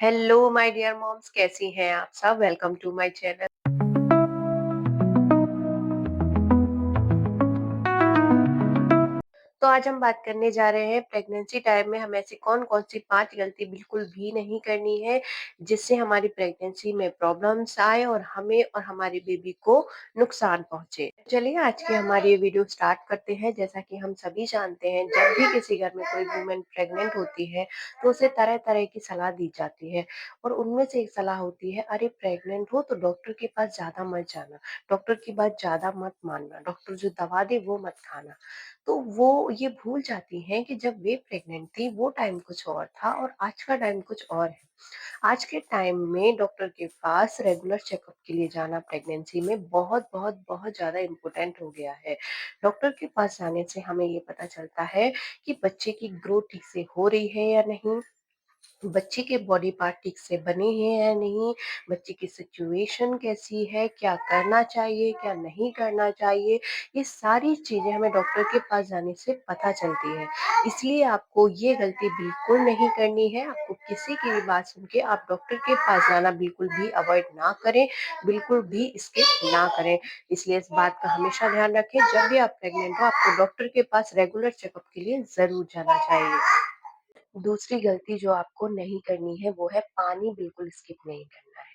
Hello my dear moms, कैसी हैं आप सब? Welcome to my channel. तो आज हम बात करने जा रहे हैं प्रेगनेंसी टाइम में हम ऐसी कौन-कौन सी 5 गलती बिल्कुल भी नहीं करनी है, जिससे हमारी प्रेगनेंसी में प्रॉब्लम्स आए और हमें और हमारी बेबी को नुकसान पहुँचे। चलिए आज की हमारी ये वीडियो स्टार्ट करते हैं। जैसा कि हम सभी जानते हैं, जब भी किसी घर में कोई वुमन प्रेग्नेंट होती है, तो उसे तरह-तरह की सलाह दी जाती है और उनमें से एक सलाह होती है, अरे प्रेग्नेंट हो तो डॉक्टर के पास ज़्यादा मत जाना, डॉक्टर की बात ज़्यादा मत मानना, डॉक्टर जो दवा दे वो मत खाना। तो वो ये भूल जाती हैं कि जब वे प्रेग्नेंट थी वो टाइम कुछ और था और आज का टाइम कुछ और है। आज के टाइम में डॉक्टर के पास रेगुलर चेकअप के लिए जाना प्रेगनेंसी में बहुत ज़्यादा इम्पोर्टेंट हो गया है। डॉक्टर के पास जाने से हमें ये पता चलता है कि बच्चे की ग्रोथ ठीक से हो रही है या नहीं, बच्चे के बॉडी पार्ट ठीक से बने हैं या नहीं, बच्चे की सिचुएशन कैसी है, क्या करना चाहिए, क्या नहीं करना चाहिए, ये सारी चीज़ें हमें डॉक्टर के पास जाने से पता चलती है। इसलिए आपको ये गलती बिल्कुल नहीं करनी है, आपको किसी की भी बात सुन के आप डॉक्टर के पास जाना बिल्कुल भी अवॉइड ना करें, बिल्कुल भी स्किप ना करें। इसलिए इस बात का हमेशा ध्यान रखें, जब भी आप प्रेग्नेंट हो आपको डॉक्टर के पास रेगुलर चेकअप के लिए ज़रूर जाना चाहिए। दूसरी गलती जो आपको नहीं करनी है वो है पानी बिल्कुल स्किप नहीं करना है।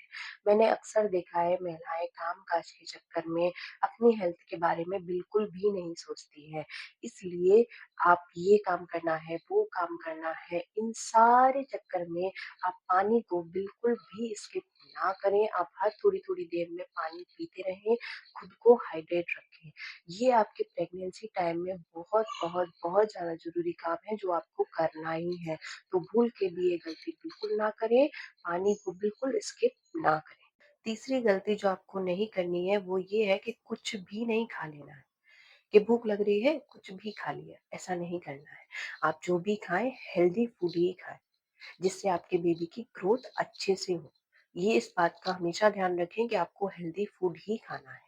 मैंने अक्सर देखा है महिलाएं काम-काज के चक्कर में अपनी हेल्थ के बारे में बिल्कुल भी नहीं सोचती हैं। इसलिए आप ये काम करना है, वो काम करना है, इन सारे चक्कर में आप पानी को बिल्कुल भी स्किप ना करें। आप हर थोड़ी-थोड़ी देर में पानी पीते रहें, खुद को हाइड्रेट रखें। ये आपके प्रेगनेंसी टाइम में बहुत ज़्यादा ज़रूरी काम है जो आपको करना ही है। तो भूल के भी ये गलती बिल्कुल ना करें, पानी को बिल्कुल स्किप ना करें। तीसरी गलती जो आपको नहीं करनी है वो ये है कि कुछ भी नहीं खा लेना है, कि भूख लग रही है कुछ भी खा लिया, ऐसा नहीं करना है। आप जो भी खाएँ हेल्दी फूड ही खाएँ, जिससे आपके बेबी की ग्रोथ अच्छे से हो। ये इस बात का हमेशा ध्यान रखें कि आपको हेल्दी फूड ही खाना है।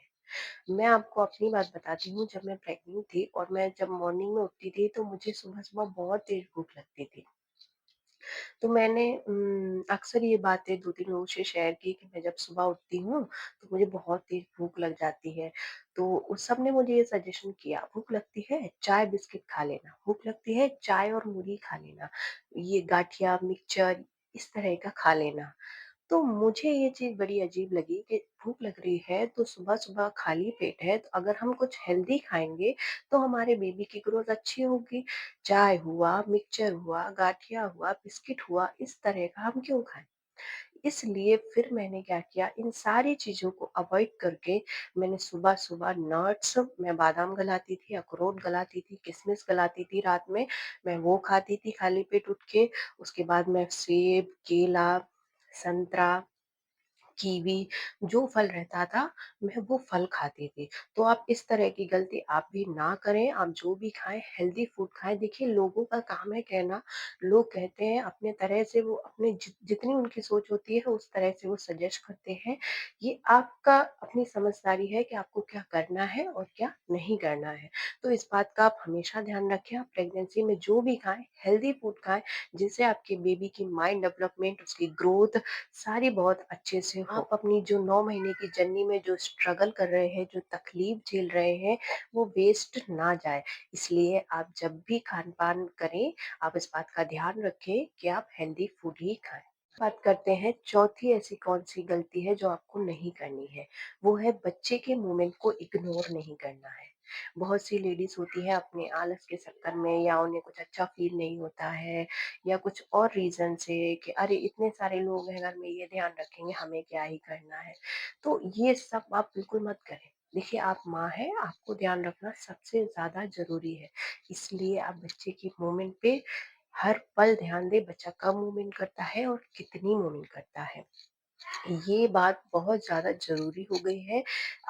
मैं आपको अपनी बात बताती हूँ, जब मैं प्रेग्नेंट थी और मैं जब मॉर्निंग में उठती थी तो मुझे सुबह-सुबह बहुत तेज़ भूख लगती थी। तो मैंने अक्सर ये बातें 2-3 लोगों से शेयर की कि मैं जब सुबह उठती हूँ तो मुझे बहुत तेज़ भूख लग जाती है। तो उस सब ने मुझे ये सजेशन किया, भूख लगती है चाय बिस्किट खा लेना, भूख लगती है चाय और मूढ़ी खा लेना, ये गाठिया, मिक्सचर इस तरह का खा लेना। तो मुझे ये चीज़ बड़ी अजीब लगी कि भूख लग रही है तो सुबह-सुबह खाली पेट है, तो अगर हम कुछ हेल्दी खाएँगे तो हमारे बेबी की ग्रोथ अच्छी होगी। चाय हुआ, मिक्सचर हुआ, गाठिया हुआ, बिस्किट हुआ, इस तरह का हम क्यों खाएँ? इसलिए फिर मैंने क्या किया, इन सारी चीज़ों को अवॉइड करके मैंने सुबह-सुबह नट्स, मैं बादाम गलाती थी, अखरोट गलाती थी, किशमिश गलाती थी रात में, मैं वो खाती थी खाली पेट उठ के। उसके बाद मैं सेब, केला, संतरा, कीवी, जो फल रहता था मैं वो फल खाती थी। तो आप इस तरह की गलती आप भी ना करें, आप जो भी खाएँ हेल्दी फूड खाएँ। देखिए लोगों का काम है कहना, लोग कहते हैं अपने तरह से, वो अपने जितनी उनकी सोच होती है उस तरह से वो सजेस्ट करते हैं। ये आपका अपनी समझदारी है कि आपको क्या करना है और क्या नहीं करना है। तो इस बात का आप हमेशा ध्यान रखें, आप प्रेगनेंसी में जो भी खाएँ हेल्दी फूड खाएँ, जिससे आपके बेबी की माइंड डेवलपमेंट, उसकी ग्रोथ सारी बहुत अच्छे से हो। आप अपनी जो 9 महीने की जर्नी में जो स्ट्रगल कर रहे हैं, जो तकलीफ झेल रहे हैं, वो वेस्ट ना जाए। इसलिए आप जब भी खान-पान करें, आप इस बात का ध्यान रखें कि आप हेल्दी फूड ही खाएँ। बात करते हैं चौथी ऐसी कौन-सी गलती है जो आपको नहीं करनी है, वो है बच्चे के मूवमेंट को इग्नोर नहीं करना है। बहुत सी लेडीज़ होती हैं अपने आलस के चक्कर में, या उन्हें कुछ अच्छा फ़ील नहीं होता है या कुछ और रीज़न से कि अरे इतने सारे लोग हैं घर में, ये ध्यान रखेंगे, हमें क्या ही करना है। तो ये सब आप बिल्कुल मत करें। देखिए आप माँ हैं, आपको ध्यान रखना सबसे ज़्यादा ज़रूरी है। इसलिए आप बच्चे की मूवमेंट पे हर पल ध्यान दें, बच्चा कब मूवमेंट करता है और कितनी मूवमेंट करता है। ये बात बहुत ज़्यादा ज़रूरी हो गई है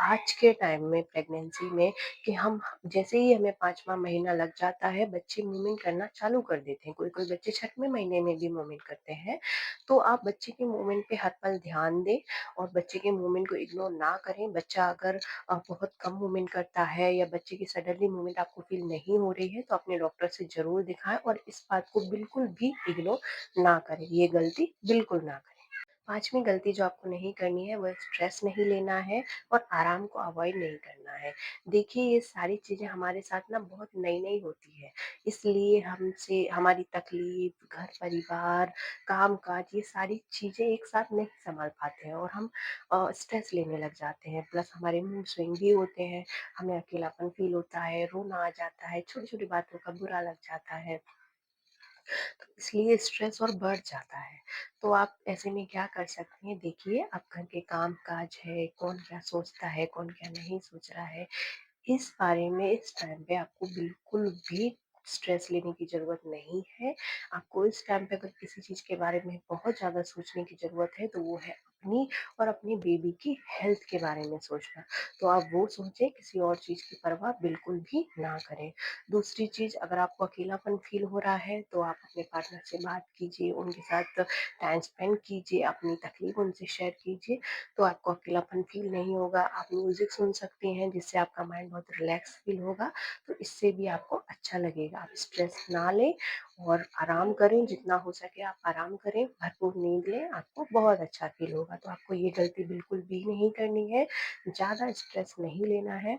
आज के टाइम में प्रेगनेंसी में कि हम जैसे ही हमें 5वाँ महीना लग जाता है, बच्चे मूवमेंट करना चालू कर देते हैं। कोई-कोई बच्चे 6वें महीने में भी मूवमेंट करते हैं। तो आप बच्चे के मूवमेंट पे हर पल ध्यान दें और बच्चे के मूवमेंट को इग्नोर ना करें। बच्चा अगर बहुत कम मूवमेंट करता है या बच्चे की सडनली मूवमेंट आपको फ़ील नहीं हो रही है, तो अपने डॉक्टर से ज़रूर दिखाएँ और इस बात को बिल्कुल भी इग्नोर ना करें। ये गलती बिल्कुल ना करें। 5वीं गलती जो आपको नहीं करनी है, वो स्ट्रेस नहीं लेना है और आराम को अवॉइड नहीं करना है। देखिए, ये सारी चीज़ें हमारे साथ ना बहुत नई-नई होती है, इसलिए हमसे हमारी तकलीफ़, घर-परिवार, काम-काज ये सारी चीज़ें एक साथ नहीं सँभाल पाते हैं और हम स्ट्रेस लेने लग जाते हैं। प्लस हमारे मूड स्विंग भी होते हैं, हमें अकेलापन फ़ील होता है, रोना आ जाता है, छोटी-छोटी बातों का बुरा लग जाता है। इसलिए स्ट्रेस और बढ़ जाता है। तो आप ऐसे में क्या कर सकती हैं, देखिए आप घर के काम-काज है, कौन क्या सोचता है, कौन क्या नहीं सोच रहा है, इस बारे में इस टाइम पे आपको बिल्कुल भी स्ट्रेस लेने की ज़रूरत नहीं है। आपको इस टाइम पे अगर किसी चीज़ के बारे में बहुत ज़्यादा सोचने की ज़रूरत है, तो वो है अपनी और अपनी बेबी की हेल्थ के बारे में सोचना। तो आप वो सोचें, किसी और चीज़ की परवाह बिल्कुल भी ना करें। दूसरी चीज़, अगर आपको अकेलापन फ़ील हो रहा है, तो आप अपने पार्टनर से बात कीजिए, उनके साथ टाइम स्पेंड कीजिए, अपनी तकलीफ़ उनसे शेयर कीजिए, तो आपको अकेलापन फ़ील नहीं होगा। आप म्यूज़िक सुन सकती हैं, जिससे आपका माइंड बहुत रिलैक्स फ़ील होगा, तो इससे भी आपको अच्छा लगेगा। आप स्ट्रेस ना लें और आराम करें, जितना हो सके आप आराम करें, भरपूर नींद लें, आपको बहुत अच्छा फ़ील होगा। तो आपको ये गलती बिल्कुल भी नहीं करनी है, ज़्यादा स्ट्रेस नहीं लेना है।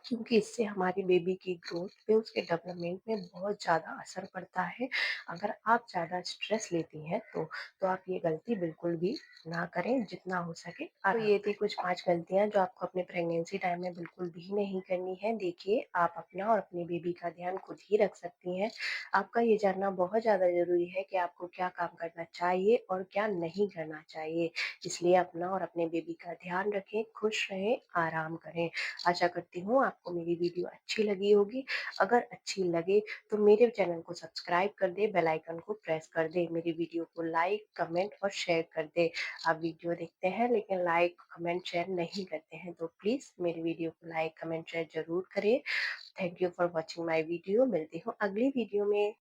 क्योंकि इससे हमारी बेबी की ग्रोथ पे, उसके डेवलपमेंट में बहुत ज़्यादा असर पड़ता है। अगर आप ज़्यादा स्ट्रेस लेती हैं तो आप ये गलती बिल्कुल भी ना करें, जितना हो सके तो ये थी कुछ 5 गलतियाँ जो आपको अपने प्रेगनेंसी टाइम में बिल्कुल भी नहीं करनी है। देखिए, आप अपना और अपनी बेबी का ध्यान खुद ही रख सकती हैं। आपका ये जानना बहुत ज़्यादा ज़रूरी है कि आपको क्या काम करना चाहिए और क्या नहीं करना चाहिए। इसलिए अपना और अपने बेबी का ध्यान रखें, खुश रहें, आराम करें। आशा करती हूँ आपको मेरी वीडियो अच्छी लगी होगी। अगर अच्छी लगे तो मेरे चैनल को सब्सक्राइब कर दें, बेल आइकन को प्रेस कर दें, मेरी वीडियो को लाइक, कमेंट और शेयर कर दें। आप वीडियो देखते हैं लेकिन लाइक, कमेंट, शेयर नहीं करते हैं, तो प्लीज़ मेरी वीडियो को लाइक, कमेंट, शेयर ज़रूर करें। Thank you for watching my video. मिलती हूँ अगली वीडियो में।